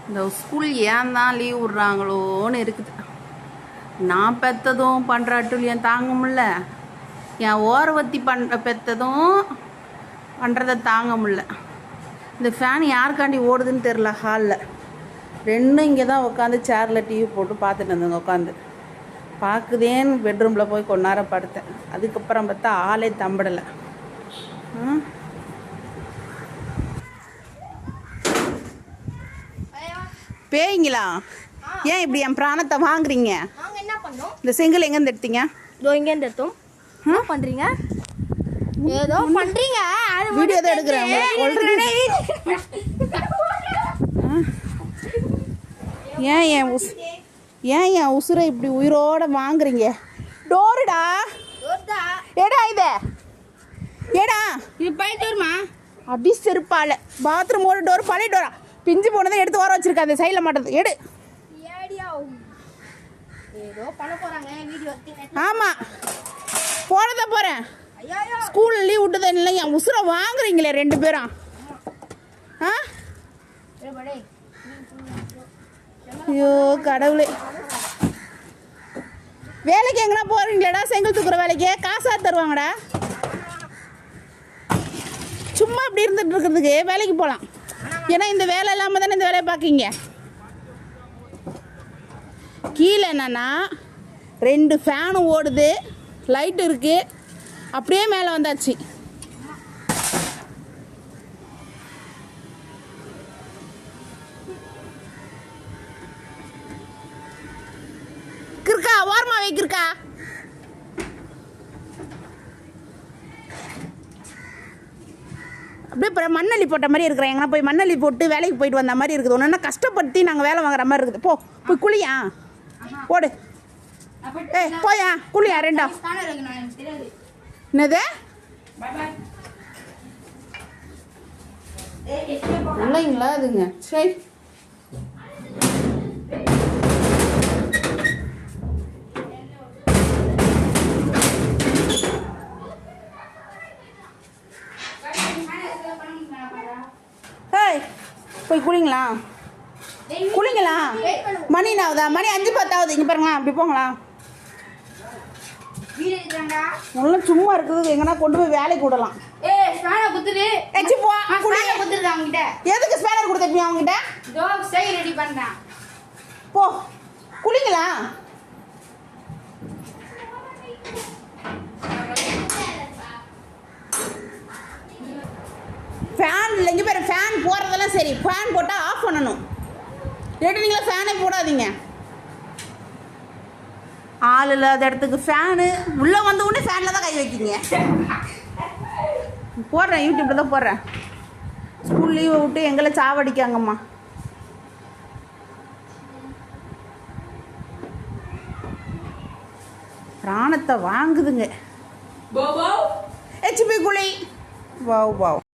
இந்த ஸ்கூல் ஏன் தான் லீவ் விட்றாங்களோன்னு இருக்குது. நான் பெற்றதும் பண்ணுறாட்டுலையும் தாங்க முடில, என் ஓரவத்தி பெற்றதும் பண்ணுறதை தாங்க முடில. இந்த ஃபேன் யாருக்காண்டி ஓடுதுன்னு தெரில. ஹாலில் ரெண்டும் இங்கே தான் உட்காந்து சேரில் டிவி போட்டு பார்த்துட்டு இருந்தேங்க. உட்காந்து பார்க்குதேன்னு பெட்ரூமில் போய் கொஞ்ச நேரம் படுத்தேன். அதுக்கப்புறம் பார்த்தா ஆளே தம்பிடலை. பேய்ங்களா? ஏன் இப்படி என் பிராணத்தை வாங்குறீங்க? இந்த செங்கல் எங்கேருந்து எடுத்தீங்க? இங்கேருந்து எடுத்தோம். என்ன பண்ணுறீங்க? ஏதோ பண்ணுறீங்க. வீடியோ தான் எடுக்கிறேன். ஏன் என் உசுரை இப்படி உயிரோட வாங்குறீங்க? டோருடா, ஏடா இது ஏடா இது போயிட்டு வருமா? அப்படி செருப்பால பாத்ரூமோட டோர் பழைய டோரா பிஞ்சு போனதை எடுத்து வர வச்சிருக்கா. அந்த சைடில் மாட்டது எடு. ஏதோ பண்ண போறாங்க வீடியோ. ஆமாம், போனதான் போகிறேன். ஸ்கூலில் லீவ் விட்டதே இல்லை. என் உசுரை வாங்குறீங்களே ரெண்டு பேரும். ஐயோ கடவுளே. வேலைக்கு எங்கன்னா போகிறீங்களாடா? செங்கல் தூக்குற வேலைக்கு காசா தருவாங்கடா? சும்மா இப்படி இருந்துட்டு இருக்கிறதுக்கு வேலைக்கு போகலாம். ஏன்னா இந்த வேலை இல்லாமல் தானே இந்த வேலையை பார்க்கிங்க. கீழே என்னன்னா 2 ஃபேனும் ஓடுது, லைட் இருக்குது. அப்படியே மேலே வந்தாச்சு. கிருக்கா ஓரமா வைக்கிருக்கா. அப்படியே மண்ணள்ளி போட்ட மாதிரி இருக்கிறேன். எங்கன்னா போய் மண்ணள்ளி போட்டு வேலைக்கு போயிட்டு வந்த மாதிரி இருக்குது. ஒன்று கஷ்டப்படுத்தி நாங்கள் வேலை வாங்குற மாதிரி இருக்குது. போய் குளியா போடு. ஏய் போயா குளியா ரெண்டா. என்னது இல்லைங்களா? அதுங்க சரி. போய் குளிங்களா குளிங்களா. மணி என்னாவதா? மணி 5:10 இங்கே பாருங்களா. அப்படி போங்களா. ஒன்றும் சும்மா இருக்குது. எங்கன்னா கொண்டு போய் வேலைக்கு விடலாம். எதுக்கு ஸ்பேனர் கொடுத்துருப்பீங்க அவங்ககிட்ட? போ குளிங்களா. ஃபேன் இல்லை இங்கே பேர். ஃபேன் போடுறதெல்லாம் சரி, ஃபேன் போட்டால் ஆஃப் பண்ணணும். நீங்களே ஃபேனே போடாதீங்க. ஆள் இல்லாத இடத்துக்கு ஃபேனு. உள்ளே வந்த உடனே ஃபேனில் தான் கை வைக்கிங்க. போடுறேன், யூடியூப்பில் தான் போடுறேன். ஸ்கூல் லீவை விட்டு எங்களை சாவடிக்காங்கம்மா. பிராணத்தை வாங்குதுங்க. எச்பி குழி. Wow wow.